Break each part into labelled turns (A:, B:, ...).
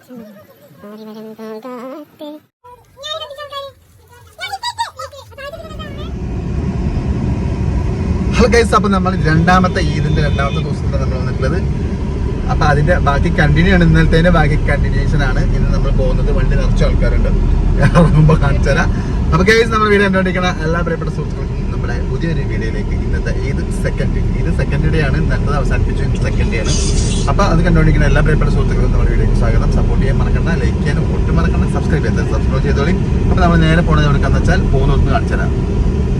A: Hello guys, അപ്പോൾ നമ്മൾ രണ്ടാമത്തെ ഈദിന്റെ രണ്ടാമത്തെ ദിവസത്തിൽ നമ്മൾ വന്നിട്ടുള്ളത്. അപ്പോൾ അതിന്റെ ബാക്കി കണ്ടിന്യൂ ആണ്, ഇന്നലത്തെ ബാക്കി കണ്ടിന്യൂഷൻ ആണ്. ഇന്ന് നമ്മൾ പോകുന്നത്. വണ്ടി നിറച്ച ആൾക്കാരുണ്ട്, മുമ്പ് കാണിച്ചു തരാം. അപ്പോൾ ഗൈസ്, നമ്മൾ വീഡിയോ കണ്ടുകൊണ്ടിരിക്കുന്ന എല്ലാ പ്രിയപ്പെട്ട സുഹൃത്തുക്കൾക്കും നമ്മുടെ പുതിയൊരു വീഡിയോയിലേക്ക്. ഇന്നത്തെ ഈദ് സെക്കൻഡ് ഡേ ആണ്, നല്ലത് അവസാനിപ്പിച്ചു സെക്കൻഡ് ഡേ ആണ്. അപ്പോൾ അത് കണ്ടുകൊണ്ടിരിക്കുന്ന എല്ലാ പ്രിയപ്പെട്ട സുഹൃത്തുക്കൾക്കും നമ്മുടെ വീഡിയോയ്ക്ക് സ്വാഗതം. സപ്പോർട്ട് ചെയ്യാൻ മറക്കണ്ട, ലൈക്ക് ചെയ്യാനും ഒട്ടും മറക്കണ്ട, സബ്സ്ക്രൈബ് ചെയ്തോളി. അപ്പോൾ നമ്മൾ നേരെ പോകുന്നത് എവിടെക്കാന്ന് വെച്ചാൽ പോകുന്നൊന്ന് കാണിച്ചു തരാം,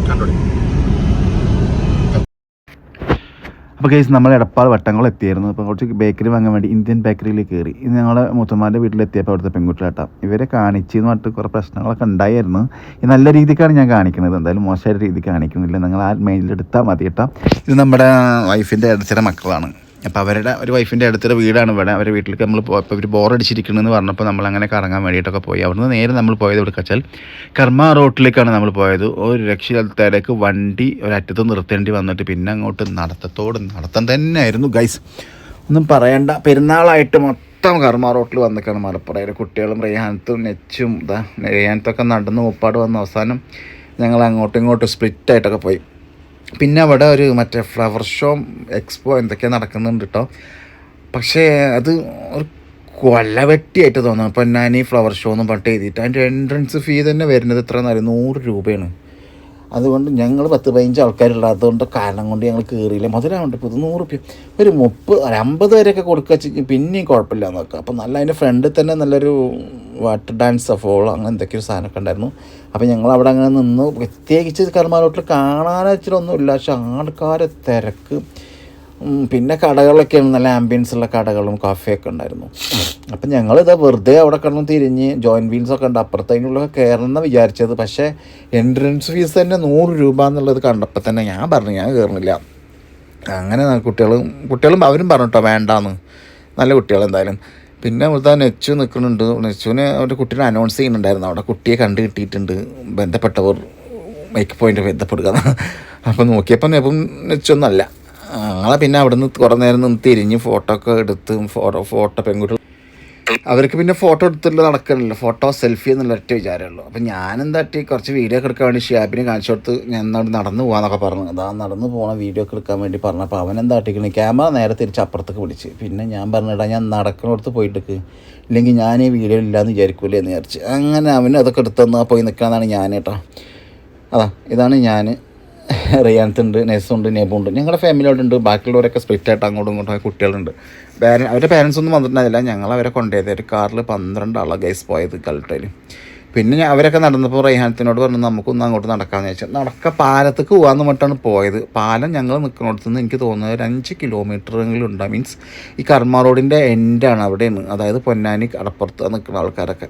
A: കണ്ടോളി. അപ്പോൾ കേസ് നമ്മൾ എടപ്പാൾ വട്ടങ്ങൾ എത്തിയായിരുന്നു. അപ്പോൾ കുറച്ച് ബേക്കറി വാങ്ങാൻ വേണ്ടി ഇന്ത്യൻ ബേക്കറിയിലേക്ക് കയറി. ഇത് ഞങ്ങളുടെ മൂത്തമാരുടെ വീട്ടിലെത്തിയപ്പോൾ അവിടുത്തെ പെൺകുട്ടികളാട്ടാം. ഇവരെ കാണിച്ചെന്ന് പറഞ്ഞിട്ട് കുറേ പ്രശ്നങ്ങളൊക്കെ ഉണ്ടായിരുന്നു. നല്ല രീതിക്കാണ് ഞാൻ കാണിക്കുന്നത്, എന്തായാലും മോശമായിട്ട് രീതി കാണിക്കുന്നില്ല. നിങ്ങൾ ആ മെയിലെടുത്താൽ മതി കേട്ടോ. ഇത് നമ്മുടെ വൈഫിൻ്റെ അടുത്ത മക്കളാണ്. അപ്പോൾ അവരുടെ ഒരു വൈഫിൻ്റെ അടുത്തൊരു വീടാണ് ഇവിടെ. അവരുടെ വീട്ടിലേക്ക് നമ്മൾ പോയപ്പോൾ ഇവർ ബോറടിച്ചിരിക്കണമെന്ന് പറഞ്ഞപ്പോൾ നമ്മളങ്ങനെ കറങ്ങാൻ വേണ്ടിയിട്ടൊക്കെ പോയി. അവിടുന്ന് നേരെ നമ്മൾ പോയത് ഇവിടെ കച്ചാൽ കർമ്മ റോട്ടിലേക്കാണ് നമ്മൾ പോയത്. ഒരു രക്ഷയിടത്തേക്ക് വണ്ടി ഒരറ്റത്ത് നിർത്തേണ്ടി വന്നിട്ട് പിന്നെ അങ്ങോട്ട് നടത്തം തന്നെയായിരുന്നു ഗൈസ്, ഒന്നും പറയണ്ട. പെരുന്നാളായിട്ട് മൊത്തം കർമ്മ റോട്ടിൽ വന്നിക്കാണ് മലപ്പുറയിലെ കുട്ടികളും റെയ്ഹാനത്തും നെച്ചും റെയ്ഹാനത്തൊക്കെ നടന്ന് മുപ്പാട് വന്ന അവസാനം ഞങ്ങൾ അങ്ങോട്ടും ഇങ്ങോട്ടും സ്പ്ലിറ്റായിട്ടൊക്കെ പോയി. പിന്നെ അവിടെ ഒരു മറ്റേ ഫ്ലവർ ഷോ എക്സ്പോ എന്തൊക്കെയാണ് നടക്കുന്നുണ്ട് കേട്ടോ. പക്ഷേ അത് ഒരു കൊലവെട്ടിയായിട്ട് തോന്നുന്നു. അപ്പം ഞാൻ ഈ ഫ്ലവർ ഷോ എന്ന് പറഞ്ഞിട്ട് എഴുതിയിട്ട് അതിൻ്റെ എൻട്രൻസ് ഫീ തന്നെ വരുന്നത് എത്ര 100 രൂപയാണ്. അതുകൊണ്ട് ഞങ്ങൾ 10-15 ആൾക്കാരുള്ളതുകൊണ്ട് കാരണം കൊണ്ട് ഞങ്ങൾ കയറിയില്ല. മുതലാവുണ്ട്. ഇപ്പോൾ 100 രൂപ ഒരു 50 വരെയൊക്കെ കൊടുക്കുക, പിന്നെയും കുഴപ്പമില്ല എന്ന് നോക്കാം. അപ്പോൾ നല്ല അതിൻ്റെ ഫ്രണ്ടിൽ തന്നെ നല്ലൊരു വാട്ടർ ഡാൻസ് ഫോൾ അങ്ങനെ എന്തൊക്കെയൊരു സാധനമൊക്കെ ഉണ്ടായിരുന്നു. അപ്പോൾ ഞങ്ങൾ അവിടെ അങ്ങനെ നിന്ന്. പ്രത്യേകിച്ച് കർമാരോട്ടിൽ കാണാനൊന്നുമില്ല, പക്ഷെ ആൾക്കാരെ തിരക്ക്. പിന്നെ കടകളൊക്കെയാണ്, നല്ല ആംബിയൻസ് ഉള്ള കടകളും കാഫയൊക്കെ ഉണ്ടായിരുന്നു. അപ്പം ഞങ്ങളിത് വെറുതെ അവിടെ കിടന്ന് തിരിഞ്ഞ് ജോയിൻറ്റ് വീൽസൊക്കെ ഉണ്ട് അപ്പുറത്തേക്കുള്ളൊക്കെ കയറണമെന്ന് വിചാരിച്ചത്. പക്ഷേ എൻട്രൻസ് ഫീസ് തന്നെ 100 രൂപ എന്നുള്ളത് കണ്ടപ്പോൾ തന്നെ ഞാൻ പറഞ്ഞു ഞാൻ കയറുന്നില്ല. അങ്ങനെ കുട്ടികളും അവരും പറഞ്ഞു കേട്ടോ വേണ്ടാന്ന്, നല്ല കുട്ടികൾ എന്തായാലും. പിന്നെ ഇവിടുത്തെ നെച്ചു നിൽക്കുന്നുണ്ട്. നെച്ചുവിനെ അവരുടെ കുട്ടീനെ അനൗൺസ് ചെയ്യുന്നുണ്ടായിരുന്നു. അവിടെ കുട്ടിയെ കണ്ടു കിട്ടിയിട്ടുണ്ട്, ബന്ധപ്പെട്ടവർ മേക്ക് പോയിൻ്റ് ബന്ധപ്പെടുക. അപ്പോൾ നോക്കിയപ്പോൾ നെച്ചൊന്നല്ല. ഞങ്ങളെ പിന്നെ അവിടെ നിന്ന് കുറേ നേരം നിന്ന് തിരിഞ്ഞ് ഫോട്ടോ ഒക്കെ എടുത്ത് ഫോട്ടോ പെൺകുട്ടികൾ അവർക്ക് പിന്നെ ഫോട്ടോ എടുത്തിട്ട് നടക്കണില്ല, ഫോട്ടോ സെൽഫി എന്നുള്ള ഒറ്റ വിചാരമുള്ളൂ. അപ്പോൾ ഞാനെന്താട്ടി കുറച്ച് വീഡിയോ ഒക്കെ എടുക്കാൻ വേണ്ടി ഷിയാബിനെ കാണിച്ചു കൊടുത്ത് ഞാൻ നടന്ന് പോകാമെന്നൊക്കെ പറഞ്ഞു. അതാ നടന്ന് പോകണം വീഡിയോ ഒക്കെ എടുക്കാൻ വേണ്ടി പറഞ്ഞു. അപ്പോൾ അവൻ എന്താട്ടിക്കണേ ക്യാമറ നേരെ തിരിച്ച് അപ്പുറത്തേക്ക് പിടിച്ച്. പിന്നെ ഞാൻ പറഞ്ഞിടാ ഞാൻ നടക്കുന്നിടത്ത് പോയിട്ടേക്ക്, ഇല്ലെങ്കിൽ ഞാൻ ഈ വീഡിയോ ഇല്ലയെന്ന് വിചാരിക്കൂലേ എന്ന് വിചാരിച്ച് അങ്ങനെ അവന് അതൊക്കെ എടുത്തെന്നാൽ പോയി നിൽക്കാന്നാണ് ഞാൻ കേട്ടോ. അതാ ഇതാണ് ഞാൻ. റിയാൻത്തുണ്ട്, നെസ്സുണ്ട്, നെബുണ്ട്, ഞങ്ങളുടെ ഫാമിലിയോടുണ്ട്. ബാക്കിയുള്ളവരൊക്കെ സ്പ്ലിറ്റായിട്ട് അങ്ങോട്ടും ഇങ്ങോട്ടും കുട്ടികളുണ്ട്. അവരുടെ പേരൻസ് ഒന്നും വന്നിട്ടുണ്ടായില്ല. ഞങ്ങൾ അവരെ കൊണ്ടുപോയത് ഒരു കാറിൽ 12 ആളാണ് ഗൈസ് പോയത് കൽട്ടയിൽ. പിന്നെ അവരൊക്കെ നടന്നപ്പോൾ റെയ്ഹാനത്തിനോട് പറഞ്ഞു നമുക്കൊന്നും അങ്ങോട്ട് നടക്കാമെന്ന് വെച്ചാൽ പാലത്തേക്ക് പോകാമെന്ന് പറഞ്ഞിട്ടാണ് പോയത്. പാലം ഞങ്ങൾ നിൽക്കുന്നിടത്തുനിന്ന് എനിക്ക് തോന്നുന്നത് ഒരു 5 കിലോമീറ്ററെങ്കിലും ഉണ്ടാകും. മീൻസ് ഈ കർമ്മ റോഡിൻ്റെ എൻഡാണ് അവിടെയാണ്. അതായത് പൊന്നാനി കടപ്പുറത്ത് നിൽക്കുന്ന ആൾക്കാരൊക്കെ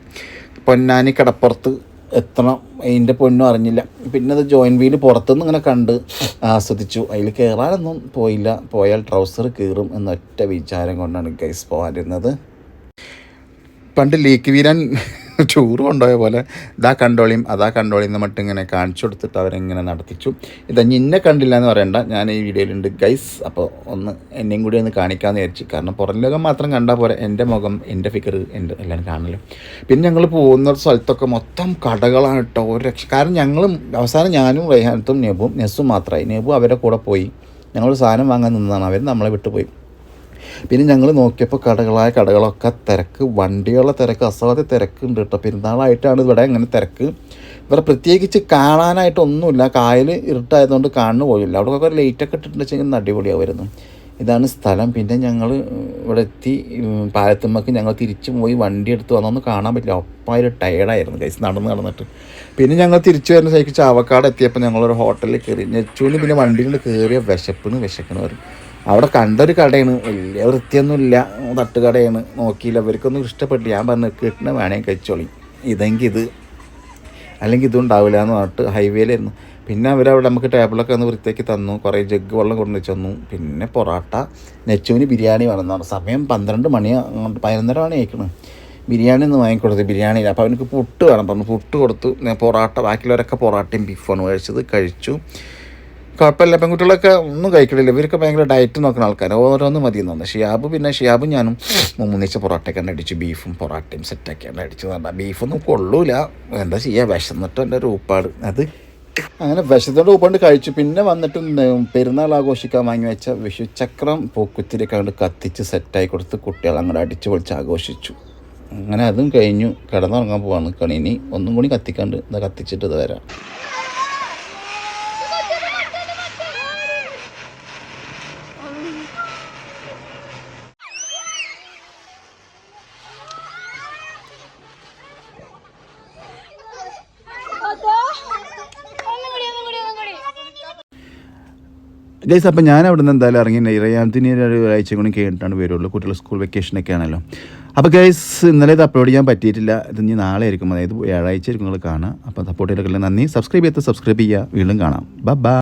A: പൊന്നാനി കടപ്പുറത്ത് എത്തണം. അതിൻ്റെ പൊന്നും അറിഞ്ഞില്ല. പിന്നെ അത് ജോയിൻറ്റ് വീല് പുറത്തുനിന്ന് ഇങ്ങനെ കണ്ട് ആസ്വദിച്ചു. അതിൽ കയറാനൊന്നും പോയില്ല, പോയാൽ ട്രൗസർ കീറും എന്നൊറ്റ വിചാരം കൊണ്ടാണ് ഗൈസ് പോകാതിരുന്നത്. പണ്ട് ലീക്ക് വീരാൻ ടൂർ കൊണ്ടുപോയ പോലെ ഇതാ കണ്ടോളിയും അതാ കണ്ടോളിയും എന്ന് മറ്റും ഇങ്ങനെ കാണിച്ചു കൊടുത്തിട്ട് അവരെങ്ങനെ നടത്തിച്ചു. ഇതാ നിന്നെ കണ്ടില്ല എന്ന് പറയണ്ട, ഞാൻ ഈ വീഡിയോയിലുണ്ട് ഗൈസ്. അപ്പോൾ ഒന്ന് എന്നെയും കൂടി ഒന്ന് കാണിക്കാമെന്ന് വിചാരിച്ചു. കാരണം പുറം ലോകം മാത്രം കണ്ടാൽ പോലെ എൻ്റെ മുഖം എൻ്റെ ഫിഗർ എൻ്റെ എല്ലാം കാണല്ലോ. പിന്നെ ഞങ്ങൾ പോകുന്ന സ്ഥലത്തൊക്കെ മൊത്തം കടകളാണ് കേട്ടോ. ഒരു രക്ഷ. കാരണം ഞങ്ങളും അവസാനം ഞാനും റെയ്ഹാനത്തും നെസ്സും മാത്രമായി. നെബു അവരെ കൂടെ പോയി. ഞങ്ങൾ സാധനം വാങ്ങാൻ നിന്നതാണ്, അവർ നമ്മളെ വിട്ടുപോയി. പിന്നെ ഞങ്ങൾ നോക്കിയപ്പോൾ കടകളൊക്കെ തിരക്ക്, വണ്ടികളുടെ തിരക്ക്, അസാധ്യ തിരക്കുണ്ട് കേട്ടോ. പെരുന്നാളായിട്ടാണ് ഇവിടെ ഇങ്ങനെ തിരക്ക്. ഇവിടെ പ്രത്യേകിച്ച് കാണാനായിട്ടൊന്നുമില്ല, കായൽ ഇരുട്ടായതുകൊണ്ട് കാണുന്നു പോയില്ല. അവിടെയൊക്കെ ഒരു ലൈറ്റൊക്കെ ഇട്ടിട്ടുണ്ടെങ്കിൽ അടിപൊളിയാവുമായിരുന്നു. ഇതാണ് സ്ഥലം. പിന്നെ ഞങ്ങൾ ഇവിടെ എത്തി. പാലത്തുമ്മക്ക് ഞങ്ങൾ തിരിച്ചു പോയി വണ്ടി എടുത്ത് വന്നൊന്നും കാണാൻ പറ്റില്ല, ഒപ്പായൊരു ടയേർഡായിരുന്നു ഗൈസ് നടന്നിട്ട്. പിന്നെ ഞങ്ങൾ തിരിച്ചു വരുന്ന സൈക്കിൾ ചാവക്കാട് എത്തിയപ്പോൾ ഞങ്ങളൊരു ഹോട്ടലിൽ കയറി. നെച്ചൂന് പിന്നെ വണ്ടിയിൽ കയറിയ വിശക്കണ് വരും. അവിടെ കണ്ടൊരു കടയാണ്, വലിയ വൃത്തിയൊന്നുമില്ല, തട്ടുകടയാണ്. നോക്കിയില്ല, അവർക്കൊന്നും ഇഷ്ടപ്പെട്ടു. ഞാൻ പറഞ്ഞു കിട്ടണ വേണമെങ്കിൽ കഴിച്ചോളി, ഇതെങ്കിൽ ഇത് അല്ലെങ്കിൽ ഇതും ഉണ്ടാവില്ല എന്ന് പറഞ്ഞിട്ട് ഹൈവേയിലായിരുന്നു. പിന്നെ അവരവിടെ നമുക്ക് ടേബിളൊക്കെ ഒന്ന് വൃത്തിയാക്കി തന്നു, കുറേ ജഗ് വെള്ളം കൊണ്ടുവച്ച് തന്നു. പിന്നെ പൊറോട്ട, നെച്ചുവിന് ബിരിയാണി വേണമെന്നാണ്. സമയം 12 മണി, 11:30 മണി ആയിക്കണം. ബിരിയാണി ഒന്ന് വാങ്ങിക്കൊടുത്ത്, ബിരിയാണിയില്ല. അപ്പോൾ അവനക്ക് പുട്ട് വേണം പറഞ്ഞു, പുട്ട് കൊടുത്തു. പൊറോട്ട, ബാക്കിയുള്ളവരൊക്കെ പൊറോട്ടയും ബീഫാണ് കഴിച്ചത്. കഴിച്ചു. കുഴപ്പമില്ല, പെൺകുട്ടികളൊക്കെ ഒന്നും കഴിക്കണില്ല. ഇവരൊക്കെ ഭയങ്കര ഡയറ്റ് നോക്കുന്ന ആൾക്കാർ, ഓരോന്നും മതി എന്ന് പറഞ്ഞു. ഷിയാബും ഞാനും 3 പൊറോട്ടയൊക്കെ അടിച്ചു, ബീഫും പൊറോട്ടയും സെറ്റാക്കിയാണ് അടിച്ചു പറഞ്ഞാൽ. ബീഫൊന്നും കൊള്ളൂല, എന്താ ചെയ്യുക, വിശന്നിട്ട് എൻ്റെ ഒരു ഊപ്പാട് അത്. അങ്ങനെ വിശത്തോടെ ഊപ്പാണ്ട് കഴിച്ചു. പിന്നെ വന്നിട്ട് പെരുന്നാൾ ആഘോഷിക്കാൻ വാങ്ങി വെച്ച വിഷുചക്രം പൂക്കുത്തിരിയൊക്കെ അങ്ങോട്ട് കത്തിച്ച് സെറ്റായി കൊടുത്ത് കുട്ടികൾ അങ്ങോട്ട് അടിച്ച് പൊളിച്ച് ആഘോഷിച്ചു. അങ്ങനെ അതും കഴിഞ്ഞു, കിടന്നുറങ്ങാൻ പോവാൻ നിൽക്കണം. ഇനി ഒന്നും കൂടി കത്തിക്കാണ്ട് ഇതാ കത്തിച്ചിട്ട് ഇത് വരാം. ഗൈസ്, അപ്പോൾ ഞാൻ അവിടെ നിന്ന് എന്തായാലും ഇറങ്ങി. റയാൻത്തിന് ഒരാഴ്ച കൂടി കഴിഞ്ഞിട്ടാണ് വരുള്ളൂ, കുട്ടികൾ സ്കൂൾ വെക്കേഷനൊക്കെ ആണല്ലോ. അപ്പോൾ ഗൈസ്, ഇന്നലെ ഇത് അപ്ലോഡ് ചെയ്യാൻ പറ്റിയിട്ടില്ല. ഇത് ഇനി നാളെ ആയിരിക്കും, അതായത് വ്യാഴാഴ്ച ആയിരിക്കും നിങ്ങൾ കാണാം. അപ്പോൾ സപ്പോർട്ട് ചെയ്തൊക്കെ നന്ദി. സബ്സ്ക്രൈബ് ചെയ്യുക, വീണ്ടും കാണാം. ബൈ.